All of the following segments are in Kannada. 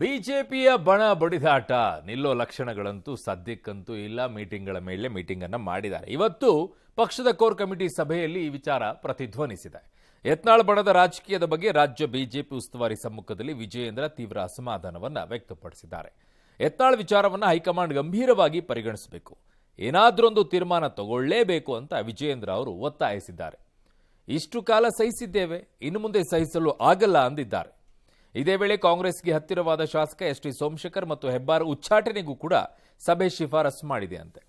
ಬಿಜೆಪಿಯ ಬಣ ಬಡಿದಾಟ ನಿಲ್ಲೋ ಲಕ್ಷಣಗಳಂತೂ ಸದ್ಯಕ್ಕಂತೂ ಇಲ್ಲ. ಮೀಟಿಂಗ್ಗಳ ಮೇಲೆ ಮೀಟಿಂಗ್ ಅನ್ನು ಮಾಡಿದ್ದಾರೆ. ಇವತ್ತು ಪಕ್ಷದ ಕೋರ್ ಕಮಿಟಿ ಸಭೆಯಲ್ಲಿ ಈ ವಿಚಾರ ಪ್ರತಿಧ್ವನಿಸಿದೆ. ಯತ್ನಾಳ್ ಬಣದ ರಾಜಕೀಯದ ಬಗ್ಗೆ ರಾಜ್ಯ ಬಿಜೆಪಿ ಉಸ್ತುವಾರಿ ಸಮ್ಮುಖದಲ್ಲಿ ವಿಜಯೇಂದ್ರ ತೀವ್ರ ಅಸಮಾಧಾನವನ್ನು ವ್ಯಕ್ತಪಡಿಸಿದ್ದಾರೆ. ಯತ್ನಾಳ್ ವಿಚಾರವನ್ನು ಹೈಕಮಾಂಡ್ ಗಂಭೀರವಾಗಿ ಪರಿಗಣಿಸಬೇಕು, ಏನಾದ್ರೊಂದು ತೀರ್ಮಾನ ತಗೊಳ್ಳೇಬೇಕು ಅಂತ ವಿಜಯೇಂದ್ರ ಅವರು ಒತ್ತಾಯಿಸಿದ್ದಾರೆ. ಇಷ್ಟು ಕಾಲ ಸಹಿಸಿದ್ದೇವೆ, ಇನ್ನು ಮುಂದೆ ಸಹಿಸಲು ಆಗಲ್ಲ ಅಂದಿದ್ದಾರೆ. ಇದೇ ವೇಳೆ ಕಾಂಗ್ರೆಸ್ಗೆ ಹತ್ತಿರವಾದ ಶಾಸಕ ಎಸ್ ಟಿ ಸೋಮಶೇಖರ್ ಮತ್ತು ಹೆಬ್ಬಾರ್ ಉಚ್ಚಾಟನೆಗೂ ಕೂಡ ಸಭೆ ಶಿಫಾರಸು ಮಾಡಿದೆ ಅಂತೆ.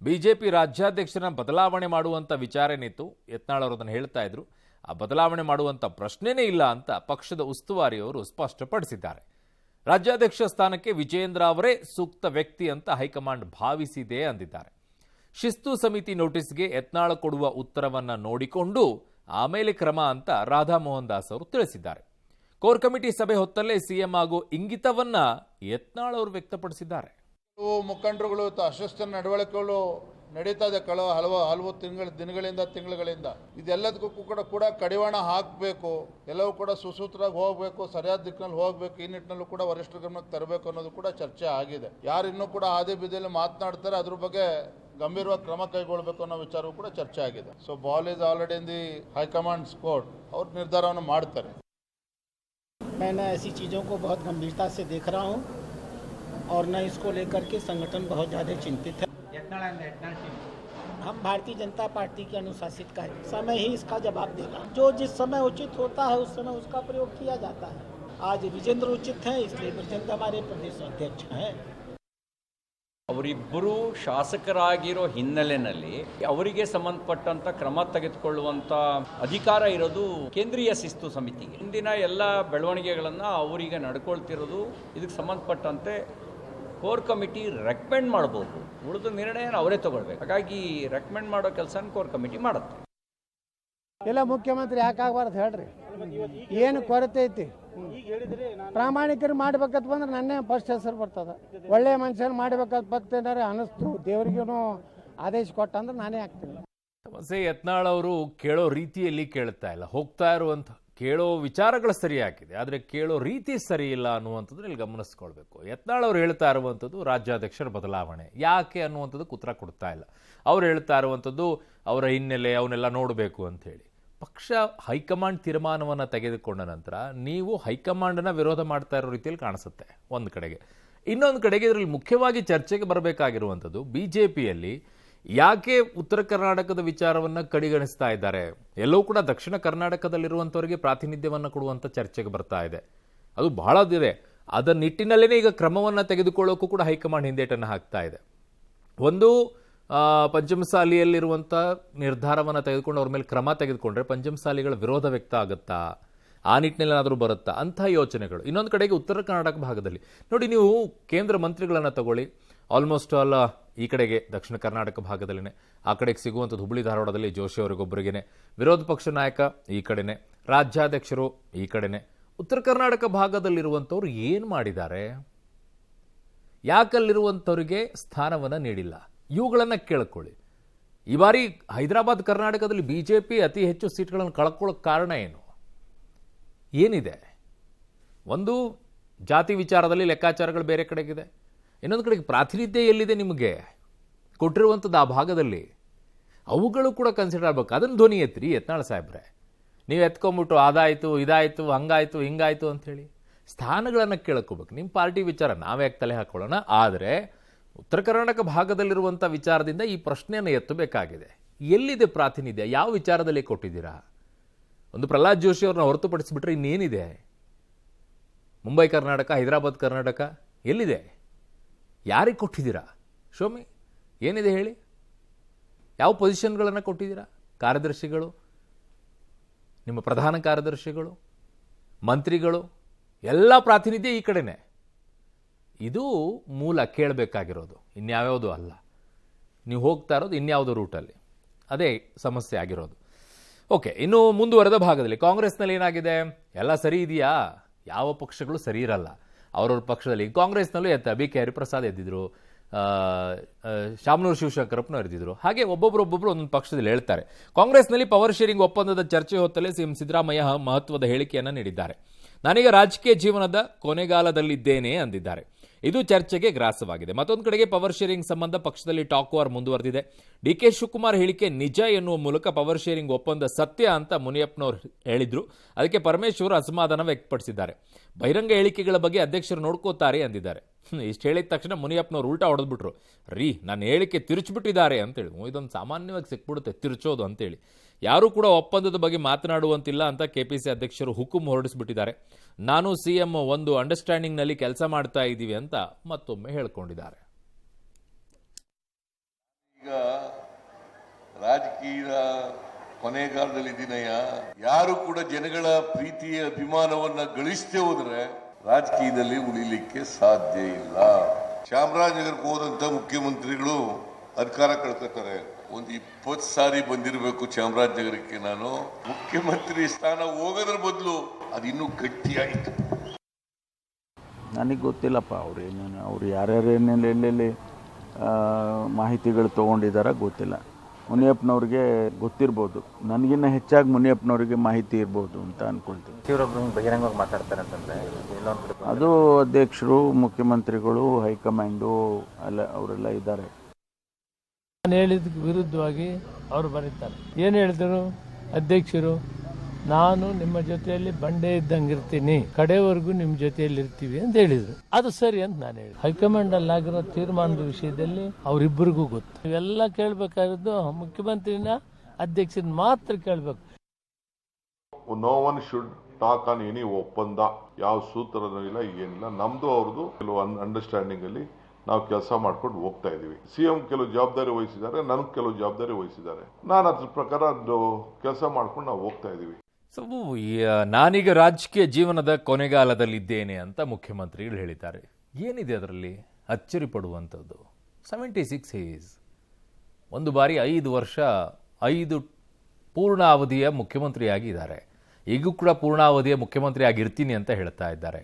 ಬಿಜೆಪಿ ರಾಜ್ಯಾಧ್ಯಕ್ಷರನ್ನ ಬದಲಾವಣೆ ಮಾಡುವಂತ ವಿಚಾರನೇತು ಯತ್ನಾಳ್ ಅವರು ಅದನ್ನು ಹೇಳ್ತಾ ಇದ್ರು. ಆ ಬದಲಾವಣೆ ಮಾಡುವಂತ ಪ್ರಶ್ನೆನೇ ಇಲ್ಲ ಅಂತ ಪಕ್ಷದ ಉಸ್ತುವಾರಿಯವರು ಸ್ಪಷ್ಟಪಡಿಸಿದ್ದಾರೆ. ರಾಜ್ಯಾಧ್ಯಕ್ಷ ಸ್ಥಾನಕ್ಕೆ ವಿಜಯೇಂದ್ರ ಅವರೇ ಸೂಕ್ತ ವ್ಯಕ್ತಿ ಅಂತ ಹೈಕಮಾಂಡ್ ಭಾವಿಸಿದೆ ಅಂದಿದ್ದಾರೆ. ಶಿಸ್ತು ಸಮಿತಿ ನೋಟಿಸ್ಗೆ ಯತ್ನಾಳ್ ಕೊಡುವ ಉತ್ತರವನ್ನ ನೋಡಿಕೊಂಡು ಆಮೇಲೆ ಕ್ರಮ ಅಂತ ರಾಧಾ ಮೋಹನ್ ದಾಸ್ ಅವರು ತಿಳಿಸಿದ್ದಾರೆ. ಕೋರ್ ಕಮಿಟಿ ಸಭೆ ಹೊತ್ತಲ್ಲೇ ಸಿಎಂ ಹಾಗೂ ಇಂಗಿತವನ್ನ ಯತ್ನಾಳ್ ಅವರು ವ್ಯಕ್ತಪಡಿಸಿದ್ದಾರೆ. ಮುಖಂಡರುಗಳು ಅಸ್ವಸ್ಥ ನಡವಳಿಕೆಗಳು ನಡೀತಾ ಇದೆ ಹಲವು ತಿಂಗಳಿಂದ ಇದೆಲ್ಲದಕ್ಕೂ ಕೂಡ ಕಡಿವಾಣ ಹಾಕಬೇಕು, ಎಲ್ಲವೂ ಕೂಡ ಸುಸೂತ್ರವಾಗಿ ಹೋಗಬೇಕು, ಸರಿಯಾದ ದಿಕ್ಕಿನಲ್ಲಿ ಹೋಗಬೇಕು. ಈ ನಿಟ್ಟಿನಲ್ಲೂ ಕೂಡ ವರಿಷ್ಠರ ಗಮನಕ್ಕೆ ತರಬೇಕು ಅನ್ನೋದು ಕೂಡ ಚರ್ಚೆ ಆಗಿದೆ. ಯಾರು ಇನ್ನೂ ಕೂಡ ಆದಿ ಬೀದಿಯಲ್ಲಿ ಮಾತನಾಡ್ತಾರೆ ಅದ್ರ ಬಗ್ಗೆ ಗಂಭೀರವಾಗಿ ಕ್ರಮ ಕೈಗೊಳ್ಳಬೇಕು ಅನ್ನೋ ವಿಚಾರವೂ ಕೂಡ ಚರ್ಚೆ ಆಗಿದೆ. So ball is already in the high command's court, ಅವ್ರ ನಿರ್ಧಾರವನ್ನು ಮಾಡ್ತಾರೆ. मैंने ऐसी चीज़ों को बहुत गंभीरता से देख रहा हूं और न इसको लेकर के संगठन बहुत ज़्यादा चिंतित है। हम भारतीय जनता पार्टी के अनुशासित का समय ही इसका जवाब देगा। जो जिस समय उचित होता है उस समय उसका प्रयोग किया जाता है। आज विजेंद्र उचित है, इसलिए विजेंद्र हमारे प्रदेश अध्यक्ष हैं। ಅವರಿಬ್ಬರು ಶಾಸಕರಾಗಿರೋ ಹಿನ್ನೆಲೆಯಲ್ಲಿ ಅವರಿಗೆ ಸಂಬಂಧಪಟ್ಟಂತ ಕ್ರಮ ತೆಗೆದುಕೊಳ್ಳುವಂತ ಅಧಿಕಾರ ಇರೋದು ಕೇಂದ್ರೀಯ ಶಿಸ್ತು ಸಮಿತಿಗೆ. ಇಂದಿನ ಎಲ್ಲ ಬೆಳವಣಿಗೆಗಳನ್ನು ಅವರಿಗೆ ನಡ್ಕೊಳ್ತಿರೋದು ಇದಕ್ಕೆ ಸಂಬಂಧಪಟ್ಟಂತೆ ಕೋರ್ ಕಮಿಟಿ ರೆಕಮೆಂಡ್ ಮಾಡಬಹುದು, ಉಳಿದ ನಿರ್ಣಯ ಅವರೇ ತಗೊಳ್ಬೇಕು. ಹಾಗಾಗಿ ರೆಕಮೆಂಡ್ ಮಾಡೋ ಕೆಲಸ ಕೋರ್ ಕಮಿಟಿ ಮಾಡುತ್ತೆ. ಎಲ್ಲ ಮುಖ್ಯಮಂತ್ರಿ ಯಾಕಾಗಬಾರ್ದು ಹೇಳ್ರಿ, ಏನು ಕೊರತೆ ಐತಿ? ಪ್ರಾಮಾಣಿಕರು ಮಾಡ್ಬೇಕಂತ ಬಂದ್ರೆ ನನ್ನೇ ಫಸ್ಟ್ ಹೆಸರು ಬರ್ತದ. ಒಳ್ಳೆ ಮನುಷ್ಯರು ಮಾಡ್ಬೇಕಂತ ಬರ್ತೇನಾರೆ ಅನಿಸ್ತು, ದೇವ್ರಿಗೂ ಆದೇಶ ಕೊಟ್ಟ ಅಂದ್ರೆ ನಾನೇ ಆಗ್ತೀನಿ. ಸಮಸ್ಯೆ ಯತ್ನಾಳ್ ಅವರು ಕೇಳೋ ರೀತಿಯಲ್ಲಿ ಕೇಳ್ತಾ ಇಲ್ಲ. ಹೋಗ್ತಾ ಇರುವಂತ ಕೇಳೋ ವಿಚಾರಗಳು ಸರಿಯಾಗಿದೆ, ಆದರೆ ಕೇಳೋ ರೀತಿ ಸರಿ ಇಲ್ಲ ಅನ್ನುವಂಥದ್ದು ಇಲ್ಲಿ ಗಮನಿಸ್ಕೊಳ್ಬೇಕು. ಯತ್ನಾಳ್ ಅವರು ಹೇಳ್ತಾ ಇರುವಂಥದ್ದು ರಾಜ್ಯಾಧ್ಯಕ್ಷರ ಬದಲಾವಣೆ ಯಾಕೆ ಅನ್ನುವಂಥದ್ದಕ್ಕೆ ಉತ್ತರ ಕೊಡ್ತಾ ಇಲ್ಲ. ಅವ್ರು ಹೇಳ್ತಾ ಇರುವಂಥದ್ದು ಅವರ ಹಿನ್ನೆಲೆ ಅವನ್ನೆಲ್ಲ ನೋಡಬೇಕು ಅಂತ ಹೇಳಿ. ಪಕ್ಷ ಹೈಕಮಾಂಡ್ ತೀರ್ಮಾನವನ್ನು ತೆಗೆದುಕೊಂಡ ನಂತರ ನೀವು ಹೈಕಮಾಂಡನ್ನ ವಿರೋಧ ಮಾಡ್ತಾ ಇರೋ ರೀತಿಯಲ್ಲಿ ಕಾಣಿಸುತ್ತೆ ಒಂದು ಕಡೆಗೆ. ಇನ್ನೊಂದು ಕಡೆಗೆ ಇದರಲ್ಲಿ ಮುಖ್ಯವಾಗಿ ಚರ್ಚೆಗೆ ಬರಬೇಕಾಗಿರುವಂಥದ್ದು ಬಿಜೆಪಿಯಲ್ಲಿ ಯಾಕೆ ಉತ್ತರ ಕರ್ನಾಟಕದ ವಿಚಾರವನ್ನು ಕಡೆಗಣಿಸ್ತಾ ಇದ್ದಾರೆ. ಎಲ್ಲವೂ ಕೂಡ ದಕ್ಷಿಣ ಕರ್ನಾಟಕದಲ್ಲಿರುವಂಥವರಿಗೆ ಪ್ರಾತಿನಿಧ್ಯವನ್ನು ಕೊಡುವಂಥ ಚರ್ಚೆಗೆ ಬರ್ತಾ ಇದೆ. ಅದು ಬಹಳದಿದೆ. ಅದರ ನಿಟ್ಟಿನಲ್ಲೇ ಈಗ ಕ್ರಮವನ್ನು ತೆಗೆದುಕೊಳ್ಳೋಕ್ಕೂ ಕೂಡ ಹೈಕಮಾಂಡ್ ಹಿಂದೇಟನ್ನು ಹಾಕ್ತಾ ಇದೆ. ಒಂದು ಪಂಚಮಸಾಲಿಯಲ್ಲಿರುವಂಥ ನಿರ್ಧಾರವನ್ನು ತೆಗೆದುಕೊಂಡು ಅವ್ರ ಮೇಲೆ ಕ್ರಮ ತೆಗೆದುಕೊಂಡ್ರೆ ಪಂಚಮಸಾಲಿಗಳ ವಿರೋಧ ವ್ಯಕ್ತ ಆಗುತ್ತಾ, ಆ ನಿಟ್ಟಿನಲ್ಲಿ ಏನಾದರೂ ಬರುತ್ತಾ ಅಂಥ ಯೋಚನೆಗಳು. ಇನ್ನೊಂದು ಕಡೆಗೆ ಉತ್ತರ ಕರ್ನಾಟಕ ಭಾಗದಲ್ಲಿ ನೋಡಿ, ನೀವು ಕೇಂದ್ರ ಮಂತ್ರಿಗಳನ್ನು ತಗೊಳ್ಳಿ, ಆಲ್ಮೋಸ್ಟ್ ಆಲ್ ಈ ಕಡೆಗೆ ದಕ್ಷಿಣ ಕರ್ನಾಟಕ ಭಾಗದಲ್ಲಿನೇ, ಆ ಕಡೆಗೆ ಸಿಗುವಂಥದ್ದು ಹುಬ್ಬಳ್ಳಿ ಧಾರವಾಡದಲ್ಲಿ ಜೋಶಿ ಅವರಿಗೊಬ್ಬರಿಗೇನೆ, ವಿರೋಧ ಪಕ್ಷ ನಾಯಕ ಈ ಕಡೆನೆ, ರಾಜ್ಯಾಧ್ಯಕ್ಷರು ಈ ಕಡೆನೆ. ಉತ್ತರ ಕರ್ನಾಟಕ ಭಾಗದಲ್ಲಿರುವಂಥವ್ರು ಏನು ಮಾಡಿದ್ದಾರೆ? ಯಾಕಲ್ಲಿರುವಂಥವ್ರಿಗೆ ಸ್ಥಾನವನ್ನು ನೀಡಿಲ್ಲ? ಇವುಗಳನ್ನು ಕೇಳ್ಕೊಳ್ಳಿ. ಈ ಬಾರಿ ಹೈದರಾಬಾದ್ ಕರ್ನಾಟಕದಲ್ಲಿ ಬಿಜೆಪಿ ಅತಿ ಹೆಚ್ಚು ಸೀಟ್ಗಳನ್ನು ಕಳ್ಕೊಳ್ಳೋಕೆ ಕಾರಣ ಏನಿದೆ? ಒಂದು ಜಾತಿ ವಿಚಾರದಲ್ಲಿ ಲೆಕ್ಕಾಚಾರಗಳು ಬೇರೆ ಕಡೆಗಿದೆ, ಇನ್ನೊಂದು ಕಡೆಗೆ ಪ್ರಾತಿನಿಧ್ಯ ಎಲ್ಲಿದೆ ನಿಮಗೆ ಕೊಟ್ಟಿರುವಂಥದ್ದು ಆ ಭಾಗದಲ್ಲಿ, ಅವುಗಳು ಕೂಡ ಕನ್ಸಿಡರ್ ಆಗಬೇಕು. ಅದನ್ನು ಧ್ವನಿ ಎತ್ತಿರಿ ಯತ್ನಾಳ್ ಸಾಹೇಬ್ರೆ. ನೀವು ಎತ್ಕೊಂಬಿಟ್ಟು ಅದಾಯಿತು ಇದಾಯಿತು ಹಂಗಾಯಿತು ಹಿಂಗಾಯಿತು ಅಂಥೇಳಿ ಸ್ಥಾನಗಳನ್ನು ಕೇಳ್ಕೋಬೇಕು. ನಿಮ್ಮ ಪಾರ್ಟಿ ವಿಚಾರ ನಾವೇ ತಲೆ ಹಾಕೊಳ್ಳೋಣ, ಆದರೆ ಉತ್ತರ ಕರ್ನಾಟಕ ಭಾಗದಲ್ಲಿರುವಂಥ ವಿಚಾರದಿಂದ ಈ ಪ್ರಶ್ನೆಯನ್ನು ಎತ್ತಬೇಕಾಗಿದೆ. ಎಲ್ಲಿದೆ ಪ್ರಾತಿನಿಧ್ಯ? ಯಾವ ವಿಚಾರದಲ್ಲಿ ಕೊಟ್ಟಿದ್ದೀರಾ? ಒಂದು ಪ್ರಹ್ಲಾದ್ ಜೋಶಿ ಅವ್ರನ್ನ ಹೊರತುಪಡಿಸಿಬಿಟ್ರೆ ಇನ್ನೇನಿದೆ? ಮುಂಬೈ ಕರ್ನಾಟಕ, ಹೈದರಾಬಾದ್ ಕರ್ನಾಟಕ ಎಲ್ಲಿದೆ? ಯಾರಿಗೆ ಕೊಟ್ಟಿದ್ದೀರಾ? ಶೋಮಿ ಏನಿದೆ ಹೇಳಿ? ಯಾವ ಪೊಸಿಷನ್ಗಳನ್ನು ಕೊಟ್ಟಿದ್ದೀರಾ? ಕಾರ್ಯದರ್ಶಿಗಳು, ನಿಮ್ಮ ಪ್ರಧಾನ ಕಾರ್ಯದರ್ಶಿಗಳು, ಮಂತ್ರಿಗಳು, ಎಲ್ಲ ಪ್ರಾತಿನಿಧ್ಯ ಈ ಕಡೆನೇ. ಇದು ಮೂಲ ಕೇಳಬೇಕಾಗಿರೋದು, ಇನ್ಯಾವ್ಯಾವುದು ಅಲ್ಲ. ನೀವು ಹೋಗ್ತಾ ಇರೋದು ಇನ್ಯಾವುದೋ ರೂಟಲ್ಲಿ, ಅದೇ ಸಮಸ್ಯೆ ಆಗಿರೋದು. ಓಕೆ, ಇನ್ನು ಮುಂದುವರೆದ ಭಾಗದಲ್ಲಿ ಕಾಂಗ್ರೆಸ್ನಲ್ಲಿ ಏನಾಗಿದೆ? ಎಲ್ಲ ಸರಿ ಇದೆಯಾ? ಯಾವ ಪಕ್ಷಗಳು ಸರಿ ಇರಲ್ಲ ಅವ್ರವ್ರ ಪಕ್ಷದಲ್ಲಿ. ಕಾಂಗ್ರೆಸ್ನಲ್ಲೂ ಬಿ ಕೆ ಹರಿಪ್ರಸಾದ್ ಎದ್ದಿದ್ರು, ಶಾಮನೂರು ಶಿವಶಂಕರಪ್ಪನವರು ಇದ್ದಿದ್ರು. ಹಾಗೆ ಒಬ್ಬೊಬ್ಬರು ಒಂದೊಂದು ಪಕ್ಷದಲ್ಲಿ ಹೇಳ್ತಾರೆ. ಕಾಂಗ್ರೆಸ್ನಲ್ಲಿ ಪವರ್ ಶೇರಿಂಗ್ ಒಪ್ಪಂದದ ಚರ್ಚೆ ಹೊತ್ತಲೇ ಸಿಎಂ ಸಿದ್ದರಾಮಯ್ಯ ಮಹತ್ವದ ಹೇಳಿಕೆಯನ್ನು ನೀಡಿದ್ದಾರೆ. ನಾನೀಗ ರಾಜಕೀಯ ಜೀವನದ ಕೊನೆಗಾಲದಲ್ಲಿದ್ದೇನೆ ಅಂದಿದ್ದಾರೆ. ಇದು ಚರ್ಚೆಗೆ ಗ್ರಾಸವಾಗಿದೆ. ಮತ್ತೊಂದು ಕಡೆಗೆ ಪವರ್ ಶೇರಿಂಗ್ ಸಂಬಂಧ ಪಕ್ಷದಲ್ಲಿ ಟಾಕ್ ವಾರ್ ಮುಂದುವರೆದಿದೆ. ಡಿಕೆ ಶಿವಕುಮಾರ್ ಹೇಳಿಕೆ ನಿಜ ಎನ್ನುವ ಮೂಲಕ ಪವರ್ ಶೇರಿಂಗ್ ಒಪ್ಪಂದ ಸತ್ಯ ಅಂತ ಮುನಿಯಪ್ಪನವರು ಹೇಳಿದ್ರು. ಅದಕ್ಕೆ ಪರಮೇಶ್ವರ್ ಅಸಮಾಧಾನ ವ್ಯಕ್ತಪಡಿಸಿದ್ದಾರೆ. ಬಹಿರಂಗ ಹೇಳಿಕೆಗಳ ಬಗ್ಗೆ ಅಧ್ಯಕ್ಷರು ನೋಡ್ಕೋತಾರೆ ಅಂದಿದ್ದಾರೆ. ಇಷ್ಟು ಹೇಳಿದ ತಕ್ಷಣ ಮುನಿಯಪ್ಪನವರು ಉಲ್ಟಾ ಹೊಡೆದ್ಬಿಟ್ರು. ನನ್ನ ಹೇಳಿಕೆ ತಿರುಚಿಬಿಟ್ಟಿದ್ದಾರೆ ಅಂತೇಳಿ. ಇದೊಂದು ಸಾಮಾನ್ಯವಾಗಿ ಸಿಕ್ಬಿಡುತ್ತೆ ತಿರುಚೋದು ಅಂತೇಳಿ. ಯಾರೂ ಕೂಡ ಒಪ್ಪಂದದ ಬಗ್ಗೆ ಮಾತನಾಡುವಂತಿಲ್ಲ ಅಂತ ಕೆಪಿಸಿ ಅಧ್ಯಕ್ಷರು ಹುಕುಂ ಹೊರಡಿಸ್ಬಿಟ್ಟಿದ್ದಾರೆ. ನಾನು ಸಿಎಂ ಒಂದು ಅಂಡರ್ಸ್ಟ್ಯಾಂಡಿಂಗ್ನಲ್ಲಿ ಕೆಲಸ ಮಾಡ್ತಾ ಇದ್ದೀವಿ ಅಂತ ಮತ್ತೊಮ್ಮೆ ಹೇಳ್ಕೊಂಡಿದ್ದಾರೆ. ಈಗ ರಾಜಕೀಯದ ಕೊನೆಗಾಲದಲ್ಲಿದ್ದೀನಯ್ಯ. ಯಾರು ಕೂಡ ಜನಗಳ ಪ್ರೀತಿಯ ಅಭಿಮಾನವನ್ನ ಗಳಿಸದೆ ಹೋದ್ರೆ ರಾಜಕೀಯದಲ್ಲಿ ಉಳಿಲಿಕ್ಕೆ ಸಾಧ್ಯ ಇಲ್ಲ. ಚಾಮರಾಜನಗರಕ್ಕೆ ಹೋದಂತ ಮುಖ್ಯಮಂತ್ರಿಗಳು ಅಧಿಕಾರ ಕಳ್ಕೊತಾರೆ. ಒಂದು 20 ಸಾರಿ ಬಂದಿರಬೇಕು ಚಾಮರಾಜನಗರಕ್ಕೆ. ನಾನು ಮುಖ್ಯಮಂತ್ರಿ ಸ್ಥಾನ ಹೋಗೋದ್ರ ಬದಲು ಅದು ಇನ್ನೂ ಗಟ್ಟಿಯಾಯಿತು. ನನಗೆ ಗೊತ್ತಿಲ್ಲಪ್ಪ ಅವ್ರು ಯಾರ್ಯಾರು ಎಲ್ಲೆಲ್ಲಿ ಮಾಹಿತಿಗಳು ತೊಗೊಂಡಿದ್ದಾರ ಗೊತ್ತಿಲ್ಲ. ಮುನಿಯಪ್ಪನವ್ರಿಗೆ ಗೊತ್ತಿರ್ಬೋದು, ನನಗಿನ್ನ ಹೆಚ್ಚಾಗಿ ಮುನಿಯಪ್ಪನವ್ರಿಗೆ ಮಾಹಿತಿ ಇರ್ಬೋದು ಅಂತ ಅನ್ಕೊಳ್ತೀನಿ. ಬಹಿರಂಗವಾಗಿ ಮಾತಾಡ್ತಾರೆ ಅಂತಂದ್ರೆ ಅದು ಅಧ್ಯಕ್ಷರು, ಮುಖ್ಯಮಂತ್ರಿಗಳು, ಹೈಕಮಾಂಡು ಅವರೆಲ್ಲ ಇದ್ದಾರೆ. ನಾನು ಹೇಳಿದ ವಿರುದ್ಧವಾಗಿ ಅವರು ಬರೀತಾರೆ. ಏನು ಹೇಳಿದರು ಅಧ್ಯಕ್ಷರು? ನಾನು ನಿಮ್ಮ ಜೊತೆಯಲ್ಲಿ ಬಂಡೆ ಇದ್ದಂಗೆ ಇರ್ತೀನಿ, ಕಡೆವರೆಗೂ ನಿಮ್ಮ ಜೊತೆಯಲ್ಲಿ ಇರ್ತೀವಿ ಅಂತ ಹೇಳಿದ್ರು. ಅದು ಸರಿ ಅಂತ ನಾನು ಹೇಳಿದೆ. ಹೈಕಮಾಂಡ್ ಅಲ್ಲಿ ಆಗಿರೋ ತೀರ್ಮಾನದ ವಿಷಯದಲ್ಲಿ ಅವರಿಬ್ಬರಿಗೂ ಗೊತ್ತು. ಇವೆಲ್ಲ ಕೇಳಬೇಕಾಗಿದ್ದು ಮುಖ್ಯಮಂತ್ರಿನ ಅಧ್ಯಕ್ಷರನ್ನ ಮಾತ್ರ ಕೇಳಬೇಕು. No one should talk on any ಒಪ್ಪಂದ. ಯಾವ ಸೂತ್ರನೂ ಇಲ್ಲ, ಏನಿಲ್ಲ. ನಮ್ದು ಅವ್ರದ್ದು ಕೆಲವು ಅಂಡರ್ಸ್ಟ್ಯಾಂಡಿಂಗ್ ಅಲ್ಲಿ ನಾವು ಕೆಲಸ ಮಾಡ್ಕೊಂಡು ಹೋಗ್ತಾ ಇದೀವಿ. ಸಿಎಂ ಕೆಲವು ಜವಾಬ್ದಾರಿ ವಹಿಸಿದ್ದಾರೆ, ನನಗೆ ಕೆಲವು ಜವಾಬ್ದಾರಿ ವಹಿಸಿದ್ದಾರೆ. ನಾನು ಅದ್ರ ಪ್ರಕಾರ ಕೆಲಸ ಮಾಡ್ಕೊಂಡು ನಾವು ಹೋಗ್ತಾ ಇದೀವಿ. ಸೊ ನಾನೀಗ ರಾಜಕೀಯ ಜೀವನದ ಕೊನೆಗಾಲದಲ್ಲಿದ್ದೇನೆ ಅಂತ ಮುಖ್ಯಮಂತ್ರಿಗಳು ಹೇಳಿದ್ದಾರೆ. ಏನಿದೆ ಅದರಲ್ಲಿ ಅಚ್ಚರಿ ಪಡುವಂಥದ್ದು? 76 ಏಜ್, ಒಂದು ಬಾರಿ 5 ವರ್ಷ 5 ಪೂರ್ಣಾವಧಿಯ ಮುಖ್ಯಮಂತ್ರಿಯಾಗಿದ್ದಾರೆ. ಈಗೂ ಕೂಡ ಪೂರ್ಣಾವಧಿಯ ಮುಖ್ಯಮಂತ್ರಿ ಆಗಿರ್ತೀನಿ ಅಂತ ಹೇಳ್ತಾ ಇದ್ದಾರೆ.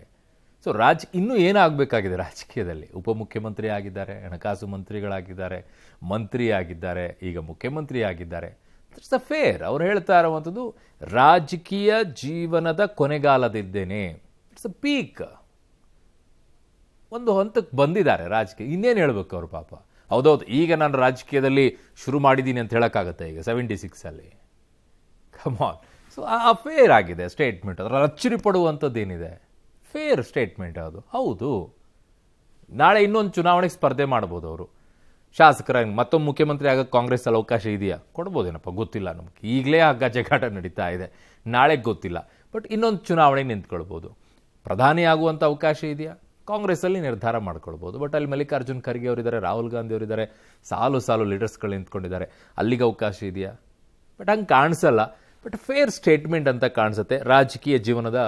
ಸೊ ಇನ್ನೂ ಏನಾಗಬೇಕಾಗಿದೆ ರಾಜಕೀಯದಲ್ಲಿ? ಉಪಮುಖ್ಯಮಂತ್ರಿ ಆಗಿದ್ದಾರೆ, ಹಣಕಾಸು ಮಂತ್ರಿಗಳಾಗಿದ್ದಾರೆ, ಮಂತ್ರಿ ಆಗಿದ್ದಾರೆ, ಈಗ ಮುಖ್ಯಮಂತ್ರಿ ಆಗಿದ್ದಾರೆ. It's a fair. ಅವ್ರು ಹೇಳ್ತಾ ಇರುವಂಥದ್ದು ರಾಜಕೀಯ ಜೀವನದ ಕೊನೆಗಾಲದಿದ್ದೇನೆ. It's a peak. ಒಂದು ಹಂತಕ್ಕೆ ಬಂದಿದ್ದಾರೆ ರಾಜಕೀಯ. ಇನ್ನೇನು ಹೇಳ್ಬೇಕು ಅವರು ಪಾಪ? ಹೌದೌದು, ಈಗ ನಾನು ರಾಜಕೀಯದಲ್ಲಿ ಶುರು ಮಾಡಿದ್ದೀನಿ ಅಂತ ಹೇಳೋಕ್ಕಾಗತ್ತೆ ಈಗ 76 ಕಮಾನ್. ಸೊ ಆ ಫೇರ್ ಆಗಿದೆ ಸ್ಟೇಟ್ಮೆಂಟ್. ಅದರ ಅಚ್ಚರಿ ಪಡುವಂಥದ್ದೇನಿದೆ? ಫೇರ್ ಸ್ಟೇಟ್ಮೆಂಟ್ ಅದು. ಹೌದು, ನಾಳೆ ಇನ್ನೊಂದು ಚುನಾವಣೆಗೆ ಸ್ಪರ್ಧೆ ಮಾಡ್ಬೋದು ಅವರು. ಶಾಸಕರಾಗಿ ಮತ್ತೊಮ್ಮೆ ಮುಖ್ಯಮಂತ್ರಿ ಆಗೋಕ್ಕೆ ಕಾಂಗ್ರೆಸ್ಸಲ್ಲಿ ಅವಕಾಶ ಇದೆಯಾ? ಕೊಡ್ಬೋದೇನಪ್ಪ, ಗೊತ್ತಿಲ್ಲ ನಮಗೆ. ಈಗಲೇ ಹಗ್ಗ ಜಗಾಟ ನಡೀತಾ ಇದೆ, ನಾಳೆ ಗೊತ್ತಿಲ್ಲ. ಬಟ್ ಇನ್ನೊಂದು ಚುನಾವಣೆಗೆ ನಿಂತ್ಕೊಳ್ಬೋದು. ಪ್ರಧಾನಿ ಆಗುವಂಥ ಅವಕಾಶ ಇದೆಯಾ? ಕಾಂಗ್ರೆಸ್ಸಲ್ಲಿ ನಿರ್ಧಾರ ಮಾಡ್ಕೊಳ್ಬೋದು. ಬಟ್ ಅಲ್ಲಿ ಮಲ್ಲಿಕಾರ್ಜುನ್ ಖರ್ಗೆ ಅವರಿದ್ದಾರೆ, ರಾಹುಲ್ ಗಾಂಧಿ ಅವರಿದ್ದಾರೆ, ಸಾಲು ಲೀಡರ್ಸ್ಗಳು ನಿಂತ್ಕೊಂಡಿದ್ದಾರೆ. ಅಲ್ಲಿಗೆ ಅವಕಾಶ ಇದೆಯಾ? ಬಟ್ ಹಂಗೆ ಕಾಣಿಸಲ್ಲ. ಬಟ್ ಫೇರ್ ಸ್ಟೇಟ್ಮೆಂಟ್ ಅಂತ ಕಾಣಿಸುತ್ತೆ. ರಾಜಕೀಯ ಜೀವನದ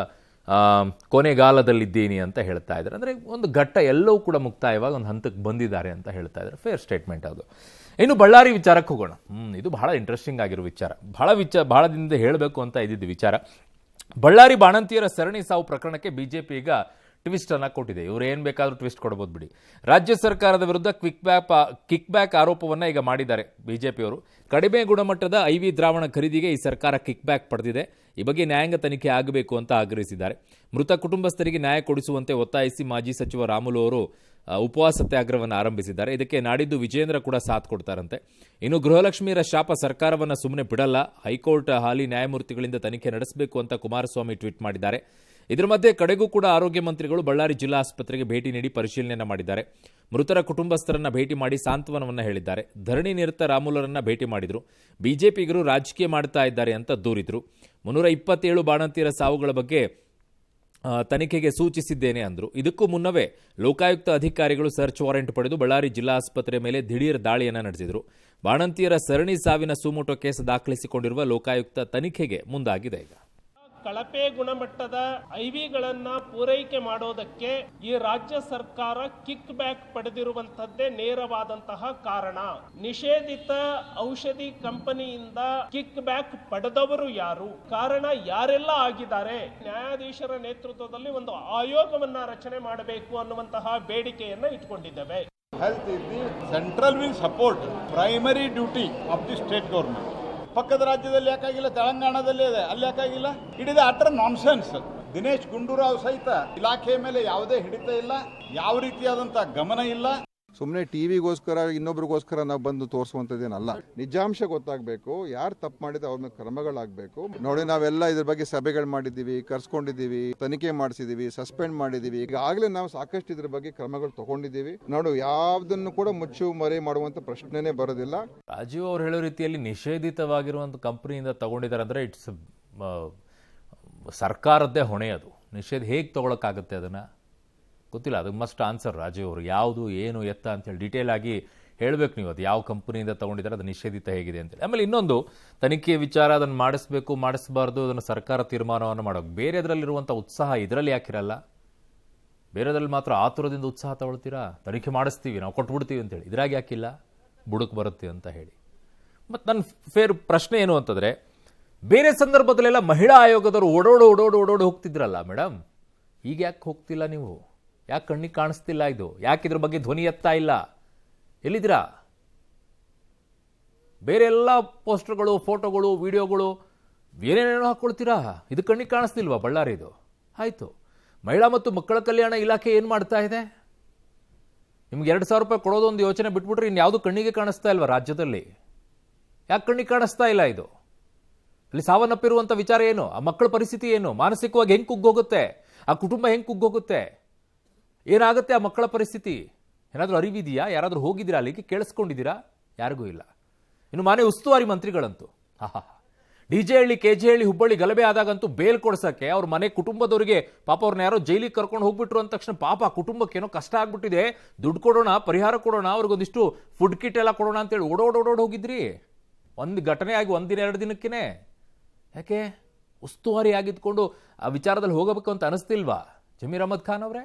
ಕೊನೆಗಾಲದಲ್ಲಿದ್ದೀನಿ ಅಂತ ಹೇಳ್ತಾ ಇದ್ದಾರೆ. ಅಂದರೆ ಒಂದು ಘಟ್ಟ ಎಲ್ಲವೂ ಕೂಡ ಮುಕ್ತಾಯವಾಗಿ ಒಂದು ಹಂತಕ್ಕೆ ಬಂದಿದ್ದಾರೆ ಅಂತ ಹೇಳ್ತಾ ಇದ್ದಾರೆ. ಫೇರ್ ಸ್ಟೇಟ್ಮೆಂಟ್ ಅದು. ಇನ್ನು ಬಳ್ಳಾರಿ ವಿಚಾರಕ್ಕೆ ಹೋಗೋಣ. ಇದು ಬಹಳ ಇಂಟ್ರೆಸ್ಟಿಂಗ್ ಆಗಿರೋ ವಿಚಾರ. ಬಹಳ ದಿನದಿಂದ ಹೇಳಬೇಕು ಅಂತ ಇದ್ದಿದ್ದು ವಿಚಾರ. ಬಳ್ಳಾರಿ ಬಾಣಂತಿಯರ ಸರಣಿ ಸಾವು ಪ್ರಕರಣಕ್ಕೆ ಬಿಜೆಪಿ ಈಗ ಟ್ವಿಸ್ಟ್ ಅನ್ನ ಕೊಟ್ಟಿದೆ. ಇವರು ಏನು ಬೇಕಾದರೂ ಟ್ವಿಸ್ಟ್ ಕೊಡ್ಬೋದು ಬಿಡಿ. ರಾಜ್ಯ ಸರ್ಕಾರದ ವಿರುದ್ಧ ಕಿಕ್ ಬ್ಯಾಕ್ ಆರೋಪವನ್ನು ಈಗ ಮಾಡಿದ್ದಾರೆ ಬಿಜೆಪಿಯವರು. ಕಡಿಮೆ ಗುಣಮಟ್ಟದ IV ದ್ರಾವಣ ಖರೀದಿಗೆ ಈ ಸರ್ಕಾರ ಕಿಕ್ ಬ್ಯಾಕ್ ಪಡೆದಿದೆ. ಈ ಬಗ್ಗೆ ನ್ಯಾಯಾಂಗ ತನಿಖೆ ಆಗಬೇಕು ಅಂತ ಆಗ್ರಹಿಸಿದ್ದಾರೆ. ಮೃತ ಕುಟುಂಬಸ್ಥರಿಗೆ ನ್ಯಾಯ ಕೊಡಿಸುವಂತೆ ಒತ್ತಾಯಿಸಿ ಮಾಜಿ ಸಚಿವ ರಾಮುಲು ಅವರು ಉಪವಾಸ ಸತ್ಯಾಗ್ರಹವನ್ನು ಆರಂಭಿಸಿದ್ದಾರೆ. ಇದಕ್ಕೆ ನಾಡಿದ್ದು ವಿಜೇಂದ್ರ ಕೂಡ ಸಾಥ್ ಕೊಡ್ತಾರಂತೆ. ಇನ್ನು ಗೃಹಲಕ್ಷ್ಮಿಯರ ಶಾಪ ಸರ್ಕಾರವನ್ನು ಸುಮ್ಮನೆ ಬಿಡಲ್ಲ. ಹೈಕೋರ್ಟ್ ಹಾಲಿ ನ್ಯಾಯಮೂರ್ತಿಗಳಿಂದ ತನಿಖೆ ನಡೆಸಬೇಕು ಅಂತ ಕುಮಾರಸ್ವಾಮಿ ಟ್ವೀಟ್ ಮಾಡಿದ್ದಾರೆ. ಇದರ ಮಧ್ಯೆ ಕಡೆಗೂ ಕೂಡ ಆರೋಗ್ಯ ಮಂತ್ರಿಗಳು ಬಳ್ಳಾರಿ ಜಿಲ್ಲಾ ಆಸ್ಪತ್ರೆಗೆ ಭೇಟಿ ನೀಡಿ ಪರಿಶೀಲನೆ ಮಾಡಿದ್ದಾರೆ. ಮೃತರ ಕುಟುಂಬಸ್ಥರನ್ನ ಭೇಟಿ ಮಾಡಿ ಸಾಂತ್ವನವನ್ನ ಹೇಳಿದ್ದಾರೆ. ಧರಣಿ ನಿರತ ರಾಮುಲರನ್ನ ಭೇಟಿ ಮಾಡಿದ್ರು. ಬಿಜೆಪಿಗರು ರಾಜಕೀಯ ಮಾಡ್ತಾ ಇದ್ದಾರೆ ಅಂತ ದೂರಿದ್ರು. 327 ಬಾಣಂತಿಯರ ಸಾವುಗಳ ಬಗ್ಗೆ ತನಿಖೆಗೆ ಸೂಚಿಸಿದ್ದೇನೆ ಅಂದರು. ಇದಕ್ಕೂ ಮುನ್ನವೇ ಲೋಕಾಯುಕ್ತ ಅಧಿಕಾರಿಗಳು ಸರ್ಚ್ ವಾರೆಂಟ್ ಪಡೆದು ಬಳ್ಳಾರಿ ಜಿಲ್ಲಾ ಆಸ್ಪತ್ರೆ ಮೇಲೆ ದಿಢೀರ್ ದಾಳಿಯನ್ನು ನಡೆಸಿದರು. ಬಾಣಂತಿಯರ ಸರಣಿ ಸಾವಿನ ಸುಮೋಟೋ ಕೇಸ್ ದಾಖಲಿಸಿಕೊಂಡಿರುವ ಲೋಕಾಯುಕ್ತ ತನಿಖೆಗೆ ಮುಂದಾಗಿದೆ. ಈಗ ಕಳಪೆ ಗುಣಮಟ್ಟದ ಐವಿಗಳನ್ನ ಪೂರೈಕೆ ಮಾಡೋದಕ್ಕೆ ಈ ರಾಜ್ಯ ಸರ್ಕಾರ ಕಿಕ್ ಬ್ಯಾಕ್ ಪಡೆದಿರುವಂತದ್ದೇ ನೇರವಾದಂತಹ ಕಾರಣ. ನಿಷೇಧಿತ ಔಷಧಿ ಕಂಪನಿಯಿಂದ ಕಿಕ್ ಬ್ಯಾಕ್ ಪಡೆದವರು ಯಾರು, ಕಾರಣ ಯಾರೆಲ್ಲ ಆಗಿದ್ದಾರೆ, ನ್ಯಾಯಾಧೀಶರ ನೇತೃತ್ವದಲ್ಲಿ ಒಂದು ಆಯೋಗವನ್ನ ರಚನೆ ಮಾಡಬೇಕು ಅನ್ನುವಂತಹ ಬೇಡಿಕೆಯನ್ನ ಇಟ್ಕೊಂಡಿದ್ದೇವೆ. Health is the central will support primary duty of the state government. ಪಕ್ಕದ ರಾಜ್ಯದಲ್ಲಿ ಯಾಕಾಗಿಲ್ಲ, ತೆಲಂಗಾಣದಲ್ಲಿ ಇದೆ, ಅಲ್ಲಿ ಯಾಕಾಗಿಲ್ಲ? It is utter nonsense. Dinesh Gundurao ಸಹಿತ ಇಲಾಖೆ ಮೇಲೆ ಯಾವುದೇ ಹಿಡಿತ ಇಲ್ಲ, ಯಾವ ರೀತಿಯಾದಂಥ ಗಮನ ಇಲ್ಲ. ಸುಮ್ಮನೆ ಟಿವಿಗೋಸ್ಕರ ಇನ್ನೊಬ್ರಿಗೋಸ್ಕರ ನಾವು ಬಂದು ತೋರಿಸುವಂಥದ್ದೇನಲ್ಲ. ನಿಜಾಂಶ ಗೊತ್ತಾಗಬೇಕು, ಯಾರು ತಪ್ಪು ಮಾಡಿದ್ರೆ ಅವ್ರ ಮೇಲೆ ಕ್ರಮಗಳಾಗಬೇಕು. ನೋಡಿ, ನಾವೆಲ್ಲ ಇದ್ರ ಬಗ್ಗೆ ಸಭೆಗಳು ಮಾಡಿದ್ದೀವಿ, ಕರ್ಸ್ಕೊಂಡಿದ್ದೀವಿ, ತನಿಖೆ ಮಾಡಿಸಿದ್ದೀವಿ, ಸಸ್ಪೆಂಡ್ ಮಾಡಿದ್ದೀವಿ. ಈಗಾಗಲೇ ನಾವು ಸಾಕಷ್ಟು ಇದ್ರ ಬಗ್ಗೆ ಕ್ರಮಗಳು ತಗೊಂಡಿದ್ದೀವಿ. ನೋಡು, ಯಾವುದನ್ನು ಕೂಡ ಮುಚ್ಚು ಮರೆ ಮಾಡುವಂಥ ಪ್ರಶ್ನೆನೇ ಬರೋದಿಲ್ಲ. ರಾಜೀವ್ ಅವ್ರು ಹೇಳೋ ರೀತಿಯಲ್ಲಿ ನಿಷೇಧಿತವಾಗಿರುವಂಥ ಕಂಪ್ನಿಯಿಂದ ತಗೊಂಡಿದ್ದಾರೆ ಅಂದರೆ ಇಟ್ಸ್ ಸರ್ಕಾರದ್ದೇ ಹೊಣೆ. ಅದು ನಿಷೇಧ ಹೇಗೆ ತೊಗೊಳಕ್ಕಾಗುತ್ತೆ ಅದನ್ನು ಗೊತ್ತಿಲ್ಲ. ಅದು ಮಸ್ಟ್ ಆನ್ಸರ್ ರಾಜೀವ್ ಅವರು. ಯಾವುದು ಏನು ಎತ್ತ ಅಂತೇಳಿ ಡೀಟೇಲ್ ಆಗಿ ಹೇಳಬೇಕು ನೀವು. ಅದು ಯಾವ ಕಂಪನಿಯಿಂದ ತೊಗೊಂಡಿದ್ದಾರೆ, ಅದು ನಿಷೇಧಿತ ಹೇಗಿದೆ ಅಂತೇಳಿ. ಆಮೇಲೆ ಇನ್ನೊಂದು ತನಿಖೆ ವಿಚಾರ, ಅದನ್ನು ಮಾಡಿಸ್ಬೇಕು ಮಾಡಿಸಬಾರ್ದು, ಅದನ್ನು ಸರ್ಕಾರ ತೀರ್ಮಾನವನ್ನು ಮಾಡೋದು. ಬೇರೆದರಲ್ಲಿರುವಂಥ ಉತ್ಸಾಹ ಇದರಲ್ಲಿ ಯಾಕಿರಲ್ಲ? ಬೇರೆದ್ರಲ್ಲಿ ಮಾತ್ರ ಆತುರದಿಂದ ಉತ್ಸಾಹ ತಗೊಳ್ತೀರಾ, ತನಿಖೆ ಮಾಡಿಸ್ತೀವಿ ನಾವು ಕೊಟ್ಬಿಡ್ತೀವಿ ಅಂತೇಳಿ. ಇದ್ರಾಗ ಯಾಕಿಲ್ಲ? ಬುಡಕ್ಕೆ ಬರುತ್ತೆ ಅಂತ ಹೇಳಿ. ಮತ್ತು ನನ್ನ ಪ್ರಶ್ನೆ ಏನು ಅಂತಂದರೆ, ಬೇರೆ ಸಂದರ್ಭದಲ್ಲೆಲ್ಲ ಮಹಿಳಾ ಆಯೋಗದವರು ಓಡೋಡು ಹೋಗ್ತಿದ್ರಲ್ಲ ಮೇಡಮ್, ಈಗ ಯಾಕೆ ಹೋಗ್ತಿಲ್ಲ ನೀವು? ಯಾಕೆ ಕಣ್ಣಿಗೆ ಕಾಣಿಸ್ತಿಲ್ಲ ಇದು? ಯಾಕೆ ಇದ್ರ ಬಗ್ಗೆ ಧ್ವನಿ ಎತ್ತಾ ಇಲ್ಲ? ಎಲ್ಲಿದ್ದೀರಾ? ಬೇರೆ ಎಲ್ಲ ಪೋಸ್ಟರ್ಗಳು, ಫೋಟೋಗಳು, ವಿಡಿಯೋಗಳು ಏನೇನೇನೋ ಹಾಕ್ಕೊಳ್ತೀರಾ, ಇದು ಕಣ್ಣಿಗೆ ಕಾಣಿಸ್ತಿಲ್ವಾ? ಬಳ್ಳಾರಿದು ಆಯಿತು. ಮಹಿಳಾ ಮತ್ತು ಮಕ್ಕಳ ಕಲ್ಯಾಣ ಇಲಾಖೆ ಏನು ಮಾಡ್ತಾ ಇದೆ? ನಿಮ್ಗೆ 2,000 ರೂಪಾಯಿ ಕೊಡೋದೊಂದು ಯೋಚನೆ ಬಿಟ್ಬಿಟ್ರೆ ಇನ್ಯಾವುದು ಕಣ್ಣಿಗೆ ಕಾಣಿಸ್ತಾ ಇಲ್ವಾ ರಾಜ್ಯದಲ್ಲಿ? ಯಾಕೆ ಕಣ್ಣಿಗೆ ಕಾಣಿಸ್ತಾ ಇಲ್ಲ ಇದು? ಅಲ್ಲಿ ಸಾವನ್ನಪ್ಪಿರುವಂಥ ವಿಚಾರ ಏನು? ಆ ಮಕ್ಕಳ ಪರಿಸ್ಥಿತಿ ಏನು? ಮಾನಸಿಕವಾಗಿ ಹೆಂಗೆ ಕುಗ್ಗೋಗುತ್ತೆ? ಆ ಕುಟುಂಬ ಹೆಂಗೆ ಕುಗ್ಗೋಗುತ್ತೆ? ಏನಾಗುತ್ತೆ ಆ ಮಕ್ಕಳ ಪರಿಸ್ಥಿತಿ? ಏನಾದರೂ ಅರಿವಿದೆಯಾ? ಯಾರಾದರೂ ಹೋಗಿದ್ದೀರಾ ಅಲ್ಲಿಗೆ? ಕೇಳಿಸ್ಕೊಂಡಿದ್ದೀರಾ? ಯಾರಿಗೂ ಇಲ್ಲ. ಇನ್ನು ಮನೆ ಉಸ್ತುವಾರಿ ಮಂತ್ರಿಗಳಂತೂ DJ ಹಳ್ಳಿ, KG ಹಳ್ಳಿ, ಹುಬ್ಬಳ್ಳಿ ಗಲಭೆ ಆದಾಗಂತೂ ಬೇಲ್ ಕೊಡ್ಸೋಕ್ಕೆ ಅವ್ರ ಮನೆ ಕುಟುಂಬದವರಿಗೆ ಪಾಪ ಅವ್ರನ್ನ ಯಾರೋ ಜೈಲಿಗೆ ಕರ್ಕೊಂಡು ಹೋಗ್ಬಿಟ್ರು ಅಂದ ತಕ್ಷಣ ಪಾಪ ಕುಟುಂಬಕ್ಕೆ ಏನೋ ಕಷ್ಟ ಆಗ್ಬಿಟ್ಟಿದೆ, ದುಡ್ಡು ಕೊಡೋಣ, ಪರಿಹಾರ ಕೊಡೋಣ, ಅವ್ರಿಗೊಂದಿಷ್ಟು ಫುಡ್ ಕಿಟ್ ಎಲ್ಲ ಕೊಡೋಣ ಅಂತೇಳಿ ಓಡೋಡ್ ಹೋಗಿದ್ರಿ. ಒಂದು ಘಟನೆ ಆಗಿ 1 ದಿನ 2 ದಿನಕ್ಕೇ. ಯಾಕೆ? ಉಸ್ತುವಾರಿ ಆಗಿದ್ಕೊಂಡು ಆ ವಿಚಾರದಲ್ಲಿ ಹೋಗಬೇಕು ಅಂತ ಅನಿಸ್ತಿಲ್ವಾ ಜಮೀರ್ ಅಹಮದ್ ಖಾನ್ ಅವರೇ?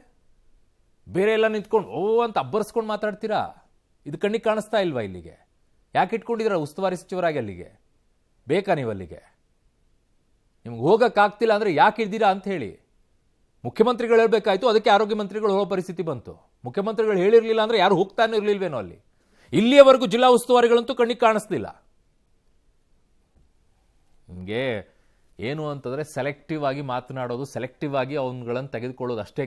ಬೇರೆ ಎಲ್ಲ ನಿಂತ್ಕೊಂಡು ಅಂತ ಅಬ್ಬರಿಸ್ಕೊಂಡು ಮಾತಾಡ್ತೀರಾ. ಇದು ಕಣ್ಣಿಗೆ ಕಾಣಿಸ್ತಾ ಇಲ್ವಾ ಇಲ್ಲಿಗೆ? ಯಾಕೆ ಇಟ್ಕೊಂಡಿದ್ದೀರಾ ಉಸ್ತುವಾರಿ ಸಚಿವರಾಗಿ ಅಲ್ಲಿಗೆ? ಬೇಕಾ ನೀವು ಅಲ್ಲಿಗೆ? ನಿಮ್ಗೆ ಹೋಗೋಕ್ಕಾಗ್ತಿಲ್ಲ ಅಂದರೆ ಯಾಕೆ ಇದ್ದೀರಾ ಅಂತ ಹೇಳಿ. ಮುಖ್ಯಮಂತ್ರಿಗಳು ಹೇಳಬೇಕಾಯ್ತು, ಅದಕ್ಕೆ ಆರೋಗ್ಯ ಮಂತ್ರಿಗಳು ಹೋಗೋ ಪರಿಸ್ಥಿತಿ ಬಂತು. ಮುಖ್ಯಮಂತ್ರಿಗಳು ಹೇಳಿರಲಿಲ್ಲ ಅಂದರೆ ಯಾರು ಹೋಗ್ತಾನೆ ಇರಲಿಲ್ವೇನೋ ಅಲ್ಲಿ. ಇಲ್ಲಿಯವರೆಗೂ ಜಿಲ್ಲಾ ಉಸ್ತುವಾರಿಗಳಂತೂ ಕಣ್ಣಿಗೆ ಕಾಣಿಸ್ಲಿಲ್ಲ. ನಿಮಗೆ ಏನು ಅಂತಂದರೆ ಸೆಲೆಕ್ಟಿವ್ ಆಗಿ ಮಾತನಾಡೋದು, ಸೆಲೆಕ್ಟಿವ್ ಆಗಿ ಅವನ್ಗಳನ್ನು ತೆಗೆದುಕೊಳ್ಳೋದು ಅಷ್ಟೇ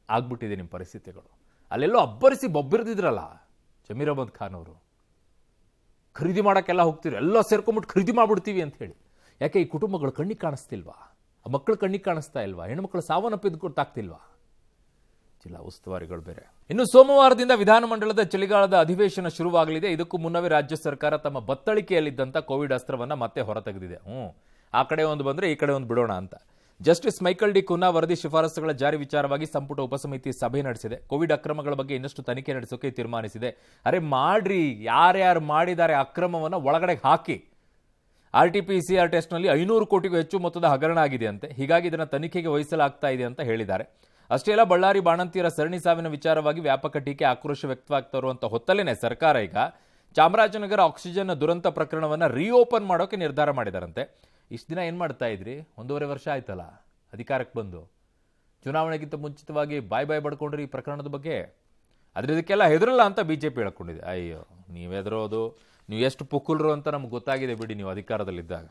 ಆಗ್ಬಿಟ್ಟಿದೆ ನಿಮ್ಮ ಪರಿಸ್ಥಿತಿಗಳು. ಅಲ್ಲೆಲ್ಲೋ ಅಬ್ಬರಿಸಿ ಬೊಬ್ಬಿರ್ದಿದ್ರಲ್ಲ ಜಮೀರ್ ಅಹಮದ್ ಖಾನ್ ಅವರು, ಖರೀದಿ ಮಾಡೋಕ್ಕೆಲ್ಲ ಹೋಗ್ತೀರಿ, ಎಲ್ಲ ಸೇರ್ಕೊಂಡ್ಬಿಟ್ಟು ಖರೀದಿ ಮಾಡ್ಬಿಡ್ತೀವಿ ಅಂತ ಹೇಳಿ. ಯಾಕೆ ಈ ಕುಟುಂಬಗಳು ಕಣ್ಣಿಗೆ ಕಾಣಿಸ್ತಿಲ್ವಾ? ಆ ಮಕ್ಕಳು ಕಣ್ಣಿಗೆ ಕಾಣಿಸ್ತಾ ಇಲ್ವಾ? ಹೆಣ್ಮಕ್ಳು ಸಾವನ್ನಪ್ಪಿದ್ದು ಗೊತ್ತಾಗ್ತಿಲ್ವಾ? ಜಿಲ್ಲಾ ಉಸ್ತುವಾರಿಗಳು ಬೇರೆ. ಇನ್ನು ಸೋಮವಾರದಿಂದ ವಿಧಾನಮಂಡಲದ ಚಳಿಗಾಲದ ಅಧಿವೇಶನ ಶುರುವಾಗಲಿದೆ. ಇದಕ್ಕೂ ಮುನ್ನವೇ ರಾಜ್ಯ ಸರ್ಕಾರ ತಮ್ಮ ಬತ್ತಳಿಕೆಯಲ್ಲಿದ್ದಂಥ ಕೋವಿಡ್ ಅಸ್ತ್ರವನ್ನು ಮತ್ತೆ ಹೊರತೆಗೆದಿದೆ. ಆ ಕಡೆ ಒಂದು ಬಂದರೆ ಈ ಕಡೆ ಒಂದು ಬಿಡೋಣ ಅಂತ. ಜಸ್ಟಿಸ್ ಮೈಕಲ್ ಡಿ ಕುನ್ನಾ ವರದಿ ಶಿಫಾರಸುಗಳ ಜಾರಿ ವಿಚಾರವಾಗಿ ಸಂಪುಟ ಉಪಸಮಿತಿ ಸಭೆ ನಡೆಸಿದೆ. ಕೋವಿಡ್ ಅಕ್ರಮಗಳ ಬಗ್ಗೆ ಇನ್ನಷ್ಟು ತನಿಖೆ ನಡೆಸೋಕೆ ತೀರ್ಮಾನಿಸಿದೆ. ಅರೆ ಮಾಡ್ರಿ, ಯಾರ್ಯಾರು ಮಾಡಿದ್ದಾರೆ ಅಕ್ರಮವನ್ನು ಒಳಗಡೆ ಹಾಕಿ. RT-PCR ಟೆಸ್ಟ್ನಲ್ಲಿ 500 ಕೋಟಿಗೂ ಹೆಚ್ಚು ಮೊತ್ತದ ಹಗರಣ ಆಗಿದೆ ಅಂತೆ. ಹೀಗಾಗಿ ಇದನ್ನು ತನಿಖೆಗೆ ವಹಿಸಲಾಗ್ತಾ ಇದೆ ಅಂತ ಹೇಳಿದ್ದಾರೆ. ಅಷ್ಟೇ ಅಲ್ಲ, ಬಳ್ಳಾರಿ ಬಾಣಂತಿಯರ ಸರಣಿ ಸಾವಿನ ವಿಚಾರವಾಗಿ ವ್ಯಾಪಕ ಟೀಕೆ, ಆಕ್ರೋಶ ವ್ಯಕ್ತವಾಗ್ತಾ ಇರುವಂಥ ಹೊತ್ತಲೇನೆ ಸರ್ಕಾರ ಈಗ ಚಾಮರಾಜನಗರ ಆಕ್ಸಿಜನ್ ದುರಂತ ಪ್ರಕರಣವನ್ನು ರೀಓಪನ್ ಮಾಡೋಕೆ ನಿರ್ಧಾರ ಮಾಡಿದಾರಂತೆ. ಇಷ್ಟು ದಿನ ಏನು ಮಾಡ್ತಾ ಇದ್ರಿ? 1.5 ವರ್ಷ ಆಯ್ತಲ್ಲ ಅಧಿಕಾರಕ್ಕೆ ಬಂದು. ಚುನಾವಣೆಗಿಂತ ಮುಂಚಿತವಾಗಿ ಬಾಯ್ ಬಡ್ಕೊಂಡ್ರಿ ಈ ಪ್ರಕರಣದ ಬಗ್ಗೆ. ಆದರೆ ಇದಕ್ಕೆಲ್ಲ ಹೆದರಲ್ಲ ಅಂತ BJP ಹೇಳ್ಕೊಂಡಿದೆ. ಅಯ್ಯೋ, ನೀವು ಹೆದರೋದು, ನೀವು ಎಷ್ಟು ಪುಕ್ಕುಲ್ರು ಅಂತ ನಮ್ಗೆ ಗೊತ್ತಾಗಿದೆ ಬಿಡಿ, ನೀವು ಅಧಿಕಾರದಲ್ಲಿದ್ದಾಗ.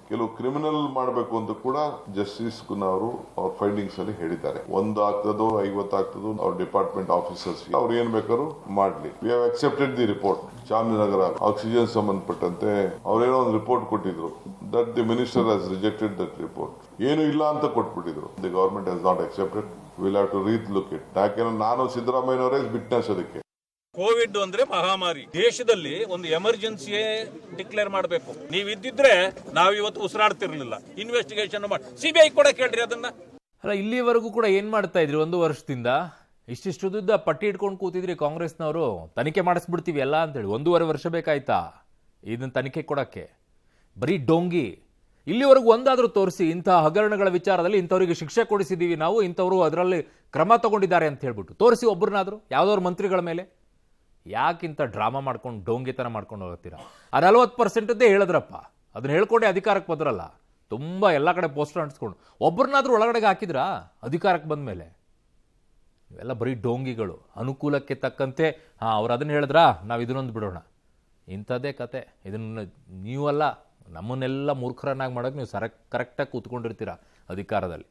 ಕೆಲವು ಕ್ರಿಮಿನಲ್ ಮಾಡಬೇಕು ಅಂತ ಕೂಡ ಜಸ್ಟಿಸ್ ಕುನ್ನಾ ಅವರು ಅವ್ರ ಫೈಂಡಿಂಗ್ಸ್ ಅಲ್ಲಿ ಹೇಳಿದ್ದಾರೆ. 1 ಆಗ್ತದೋ 50 ಆಗ್ತದೋ ಅವ್ರ ಡಿಪಾರ್ಟ್ಮೆಂಟ್ ಆಫೀಸರ್ಸ್ ಅವ್ರು ಏನ್ ಬೇಕಾದ್ರು ಮಾಡ್ಲಿ. We have accepted the report. Chamarajanagar oxygen ಸಂಬಂಧಪಟ್ಟಂತೆ ಅವ್ರೇನೋ ಒಂದು ರಿಪೋರ್ಟ್ ಕೊಟ್ಟಿದ್ರು. That the minister has rejected that report. ಏನು ಇಲ್ಲ ಅಂತ ಕೊಟ್ಬಿಟ್ಟಿದ್ರು. The government has not accepted. Will have to relook it. ಯಾಕೆಂದ್ರೆ ನಾನು ಸಿದ್ದರಾಮಯ್ಯನವರೇ ವಿಟ್ನೆಸ್ ಅದಕ್ಕೆ. ಕೋವಿಡ್ ಅಂದ್ರೆ ಮಹಾಮಾರಿ. ದೇಶದಲ್ಲಿ ಒಂದು ಎಮರ್ಜೆನ್ಸಿಯೇ ಡಿಕ್ಲೇರ್ ಮಾಡಬೇಕು. ನೀವಿದ್ದಿದ್ರೆ ನಾವು ಇವತ್ತು ಉಸಿರಾಡ್ತಿರ್ಲಿಲ್ಲ. ಇನ್ವೆಸ್ಟಿಗೇಷನ್ ಮಾಡಿ CBI ಕೂಡ ಕೇಳ್ರಿ ಅದನ್ನ. ಅಲ್ಲ, ಇಲ್ಲಿವರೆಗೂ ಕೂಡ ಏನ್ ಮಾಡ್ತಾ ಇದ್ರಿ? 1 ವರ್ಷದಿಂದ ಇಷ್ಟಿಷ್ಟುದ್ದ ಪಟ್ಟಿ ಇಟ್ಕೊಂಡು ಕೂತಿದ್ರಿ ಕಾಂಗ್ರೆಸ್ನವರು. ತನಿಖೆ ಮಾಡಿಸ್ಬಿಡ್ತೀವಿ ಎಲ್ಲ ಅಂತೇಳಿ 1.5 ವರ್ಷ ಬೇಕಾಯ್ತಾ ಇದನ್ನ ತನಿಖೆ ಕೊಡಕ್ಕೆ? ಬರೀ ಡೋಂಗಿ. ಇಲ್ಲಿವರೆಗೂ ಒಂದಾದ್ರೂ ತೋರಿಸಿ, ಇಂತಹ ಹಗರಣಗಳ ವಿಚಾರದಲ್ಲಿ ಇಂಥವ್ರಿಗೆ ಶಿಕ್ಷೆ ಕೊಡಿಸಿದೀವಿ ನಾವು, ಇಂಥವ್ರು ಅದರಲ್ಲಿ ಕ್ರಮ ತಗೊಂಡಿದ್ದಾರೆ ಅಂತ ಹೇಳ್ಬಿಟ್ಟು ತೋರಿಸಿ ಒಬ್ಬರನ್ನಾದ್ರೂ, ಯಾವ್ದವ್ರ ಮಂತ್ರಿಗಳ ಮೇಲೆ. ಯಾಕಿಂತ ಡ್ರಾಮಾ ಮಾಡ್ಕೊಂಡು ಡೋಂಗಿತನ ಮಾಡ್ಕೊಂಡು ಹೋಗ್ತೀರಾ? ಆ 40% ಹೇಳಿದ್ರಪ್ಪ, ಅದನ್ನ ಹೇಳ್ಕೊಂಡೆ ಅಧಿಕಾರಕ್ಕೆ ಬಂದ್ರಲ್ಲ. ತುಂಬ ಎಲ್ಲ ಕಡೆ ಪೋಸ್ಟರ್ ಅಂಟಿಸ್ಕೊಂಡು ಒಬ್ಬರನ್ನಾದ್ರೂ ಒಳಗಡೆಗೆ ಹಾಕಿದ್ರಾ ಅಧಿಕಾರಕ್ಕೆ ಬಂದ ಮೇಲೆ? ಇವೆಲ್ಲ ಬರೀ ಡೋಂಗಿಗಳು. ಅನುಕೂಲಕ್ಕೆ ತಕ್ಕಂತೆ ಅವ್ರು ಅದನ್ನ ಹೇಳಿದ್ರಾ, ನಾವು ಇದನ್ನೊಂದು ಬಿಡೋಣ, ಇಂಥದ್ದೇ ಕತೆ. ಇದನ್ನು ನೀವಲ್ಲ, ನಮ್ಮನ್ನೆಲ್ಲ ಮೂರ್ಖರನ್ನಾಗಿ ಮಾಡೋಕೆ ನೀವು ಕರೆಕ್ಟಾಗಿ ಕೂತ್ಕೊಂಡಿರ್ತೀರಾ ಅಧಿಕಾರದಲ್ಲಿ.